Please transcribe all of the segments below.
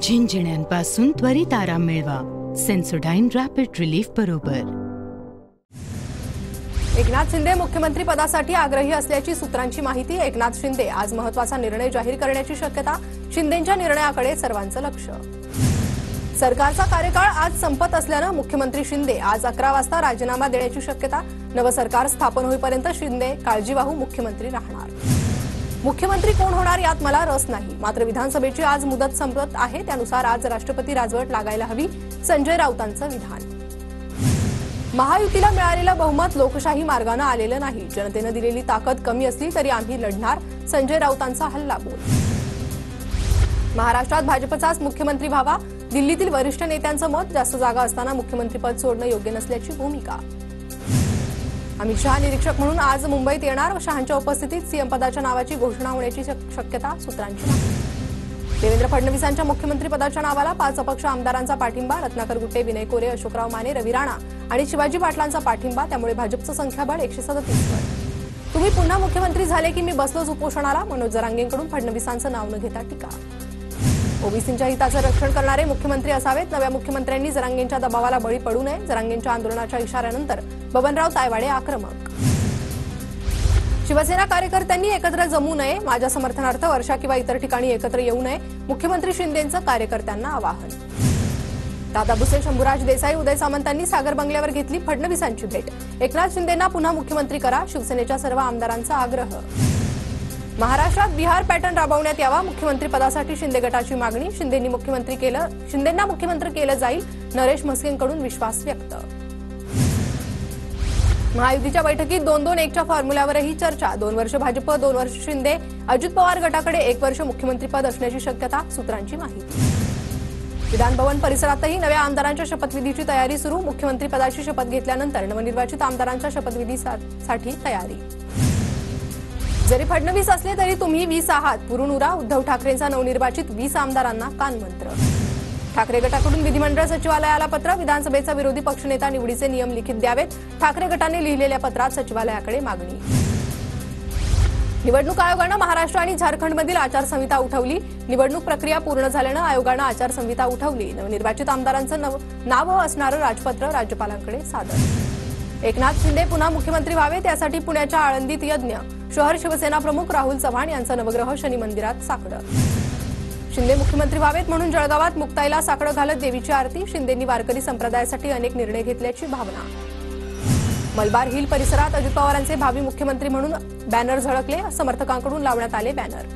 झिंझिण्यांपासून त्वरित आराम मिळवा सेन्सोडाइन रॅपिड रिलीफ बरोबर। एकनाथ शिंदे मुख्यमंत्री पदासाठी आग्रही असल्याची सूत्रांची माहिती। एकनाथ शिंदे आज महत्त्वाचा निर्णय जाहीर करण्याची शक्यता। शिंदेंच्या निर्णयाकडे सर्वांचं लक्ष। सरकारचा कार्यकाळ आज संपत असल्यानं मुख्यमंत्री शिंदे आज 11 वाजता राजीनामा देण्याची शक्यता। नवं सरकार स्थापन होईपर्यंत शिंदे काळजीवाहू मुख्यमंत्री राहणार। मुख्यमंत्री कोण होणार यात मला रस नाही, मात्र विधानसभेची आज मुदत संपत आहे, त्यानुसार आज राष्ट्रपती राजवट लागायला हवी, संजय राऊतांचं विधान। महायुतीला मिळालेलं बहुमत लोकशाही मार्गाने आलेलं नाही, जनतेने दिलेली ताकद कमी असली तरी आम्ही लढणार, संजय राऊतांचा हल्लाबोल। महाराष्ट्रात भाजपचाच मुख्यमंत्री व्हावा, दिल्लीतील वरिष्ठ नेत्यांचं मत, जास्त जागा असताना मुख्यमंत्रीपद सोडणं योग्य नसल्याची भूमिका। अमित शहा निरीक्षक म्हणून आज मुंबईत येणार, शहांच्या उपस्थितीत सीएम पदाच्या नावाची घोषणा होण्याची शक्यता, सूत्रांची माहिती। देवेंद्र फडणवीसांच्या मुख्यमंत्रीपदाच्या नावाला 5 अपक्ष आमदारांचा पाठिंबा, रत्नाकर गुट्टे, विनय कोरे, अशोकराव माने, रवी राणा आणि शिवाजी पाटलांचा पाठिंबा, त्यामुळे भाजपचं संख्याबळ 137 वर। तुम्ही पुन्हा मुख्यमंत्री झाले की मी बसलोच उपोषणाला, मनोज जरांगेंकडून फडणवीसांचं नाव न घेता टीका। ओबीसींच्या हिताचं रक्षण करणारे मुख्यमंत्री असावेत, नव्या मुख्यमंत्र्यांनी जरांगेंच्या दबावाला बळी पडू नये, जरांगेंच्या आंदोलनाच्या इशाऱ्यानंतर बबनराव तायवाडे आक्रमक। शिवसेना कार्यकर्त्यांनी एकत्र जमू नये, माझ्या समर्थनार्थ वर्षा किंवा इतर ठिकाणी एकत्र येऊ नये, मुख्यमंत्री शिंदेंचं कार्यकर्त्यांना आवाहन। दादा भुसे, शंभूराज देसाई, उदय सामंतांनी सागर बंगल्यावर घेतली फडणवीसांची भेट। एकनाथ शिंदेंना पुन्हा मुख्यमंत्री करा, शिवसेनेच्या सर्व आमदारांचा आग्रह। महाराष्ट्रात बिहार पॅटर्न राबवण्यात यावा, मुख्यमंत्री पदासाठी शिंदे गटाची मागणी, शिंदेंना मुख्यमंत्री केलं जाईल, नरेश म्हस्केंकडून विश्वास व्यक्त। महायुतीच्या बैठकीत 2-2-1च्या फॉर्म्युल्यावरही चर्चा, 2 वर्ष भाजप, 2 वर्ष शिंदे, अजित पवार गटाकडे 1 वर्ष मुख्यमंत्रीपद असण्याची शक्यता, सूत्रांची माहिती। विधानभवन परिसरातही नव्या आमदारांच्या शपथविधीची तयारी सुरू, मुख्यमंत्रीपदाची शपथ घेतल्यानंतर नवनिर्वाचित आमदारांच्या शपथविधीसाठी तयारी। जरी फडणवीस असले तरी तुम्ही 20 आहात, पुरून उरा, उद्धव ठाकरेंचा नवनिर्वाचित 20 आमदारांना कानमंत्र। ठाकरे गटाकडून विधिमंडळ सचिवालयाला पत्र, विधानसभेचा विरोधी पक्षनेता निवडीचे नियम लिखित द्यावेत, ठाकरे गटाने लिहिलेल्या पत्रात सचिवालयाकडे मागणी। निवडणूक आयोगानं महाराष्ट्र आणि झारखंडमधील आचारसंहिता उठवली, निवडणूक प्रक्रिया पूर्ण झाल्यानं आयोगानं आचारसंहिता उठवली, नवनिर्वाचित आमदारांचं नाव असणारं राजपत्र राज्यपालांकडे सादर। एकनाथ शिंदे पुन्हा मुख्यमंत्री व्हावे, त्यासाठी पुण्याच्या आळंदीत यज्ञ, शहर शिवसेना प्रमुख राहुल चव्हाण यांचं नवग्रह शनी मंदिरात साकडं। शिंदे मुख्यमंत्री व्हावेत म्हणून जळगावात मुक्ताईला साकडं घालत देवीची आरती, शिंदेंनी वारकरी संप्रदायासाठी अनेक निर्णय घेतल्याची भावना। मलबार हिल परिसरात अजित पवारांचे भावी मुख्यमंत्री म्हणून बॅनर झळकले, समर्थकांकडून लावण्यात आले बॅनर।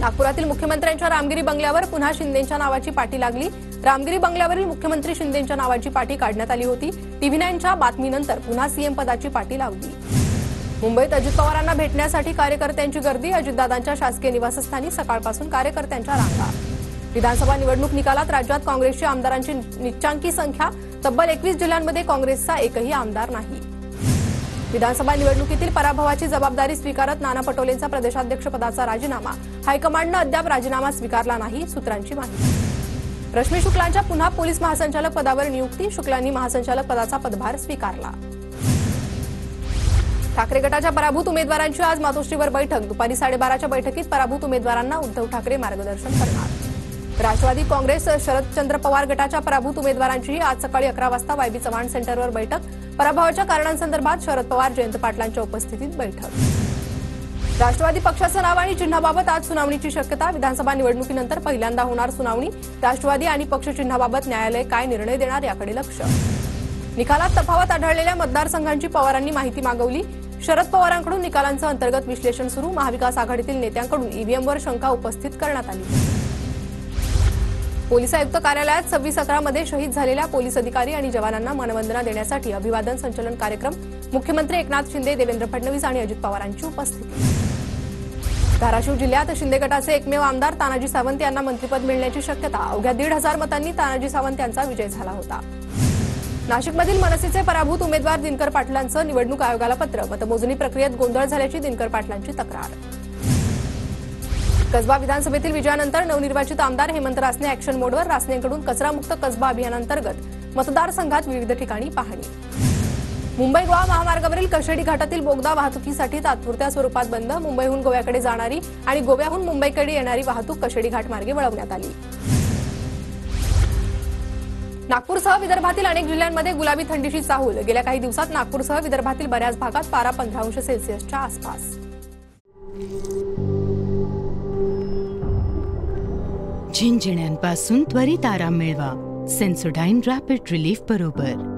नागपुरातील मुख्यमंत्र्यांच्या रामगिरी बंगल्यावर पुन्हा शिंदेंच्या नावाची पाटी लागली, रामगिरी बंगल्यावरील मुख्यमंत्री शिंदेंच्या नावाची पाटी काढण्यात आली होती, TV9च्या बातमीनंतर पुन्हा सीएम पदाची पाटी लावली। मुंबईत अजित पवारांना भेटण्यासाठी कार्यकर्त्यांची गर्दी, अजितदादांच्या शासकीय निवासस्थानी सकाळपासून कार्यकर्त्यांच्या रांगा। विधानसभा निवडणूक निकालात राज्यात काँग्रेसच्या आमदारांची निच्चांकी संख्या, तब्बल 21 जिल्ह्यांमध्ये काँग्रेसचा एकही आमदार नाही। विधानसभा निवडणुकीतील पराभवाची जबाबदारी स्वीकारत नाना पटोलेंचा प्रदेशाध्यक्षपदाचा राजीनामा, हायकमांडनं अद्याप राजीनामा स्वीकारला नाही, सूत्रांची माहिती। रश्मी शुक्लांच्या पुन्हा पोलीस महासंचालक पदावर नियुक्ती, शुक्लांनी महासंचालक पदाचा पदभार स्वीकारला। ठाकरे गटाच्या पराभूत उमेदवारांची आज मातोश्रीवर बैठक, दुपारी 12:30च्या बैठकीत पराभूत उमेदवारांना उद्धव ठाकरे मार्गदर्शन करणार। राष्ट्रवादी काँग्रेस शरदचंद्र पवार गटाच्या पराभूत उमेदवारांचीही आज सकाळी 11 वाजता वायबी चव्हाण सेंटरवर बैठक, पराभवाच्या कारणांसंदर्भात शरद पवार जयंत पाटलांच्या उपस्थितीत बैठक। राष्ट्रवादी पक्षाचं नाव आणि चिन्हाबाबत आज सुनावणीची शक्यता, विधानसभा निवडणुकीनंतर पहिल्यांदा होणार सुनावणी, राष्ट्रवादी आणि पक्ष चिन्हाबाबत न्यायालय काय निर्णय देणार याकडे लक्ष। निकालात तफावत आढळलेल्या मतदारसंघांची पवारांनी माहिती मागवली, शरद पवारांकडून निकालांचं अंतर्गत विश्लेषण सुरू, महाविकास आघाडीतील नेत्यांकडून ईव्हीएमवर शंका उपस्थित करण्यात आली। पोलीस आयुक्त कार्यालयात 26/11 मध्ये शहीद झालेल्या पोलीस अधिकारी आणि जवानांना मानवंदना देण्यासाठी अभिवादन संचलन कार्यक्रम, मुख्यमंत्री एकनाथ शिंदे, देवेंद्र फडणवीस आणि अजित पवारांची उपस्थिती। धाराशिव जिल्ह्यात शिंदे गटाचे एकमेव आमदार तानाजी सावंत यांना मंत्रिपद मिळण्याची शक्यता, अवघ्या 1,500 मतांनी तानाजी सावंत यांचा विजय झाला होता। नाशिकमधील मनसेचे पराभूत उमेदवार दिनकर पाटलांचं निवडणूक आयोगाला पत्र, मतमोजणी प्रक्रियेत गोंधळ झाल्याची दिनकर पाटलांची तक्रार। कसबा विधानसभेतील विजयानंतर नवनिर्वाचित आमदार हेमंत रासने ऍक्शन मोडवर, रासनेंकडून कचरामुक्त कसबा अभियानांतर्गत मतदारसंघात विविध ठिकाणी पाहणी। मुंबई गोवा महामार्गावरील कशेडी घाटातील बोगदा वाहतुकीसाठी तात्पुरत्या स्वरूपात बंद. मुंबईहून गोव्याकडे जाणारी आणि गोव्याहून मुंबईकडे येणारी वाहतूक कशेडी घाट मार्गे वळवण्यात आली. नागपूरसह विदर्भातील अनेक जिल्ह्यांमध्ये गुलाबी थंडीची चाहूल. गेल्या काही दिवसात नागपूरसह विदर्भातील बऱ्याच भागात पारा 15 अंश सेल्सिअसच्या आसपास. झिंझिण्यांपासून त्वरित आराम मिळवा. सेन्सोडाइन रॅपिड रिलीफ बरोबर.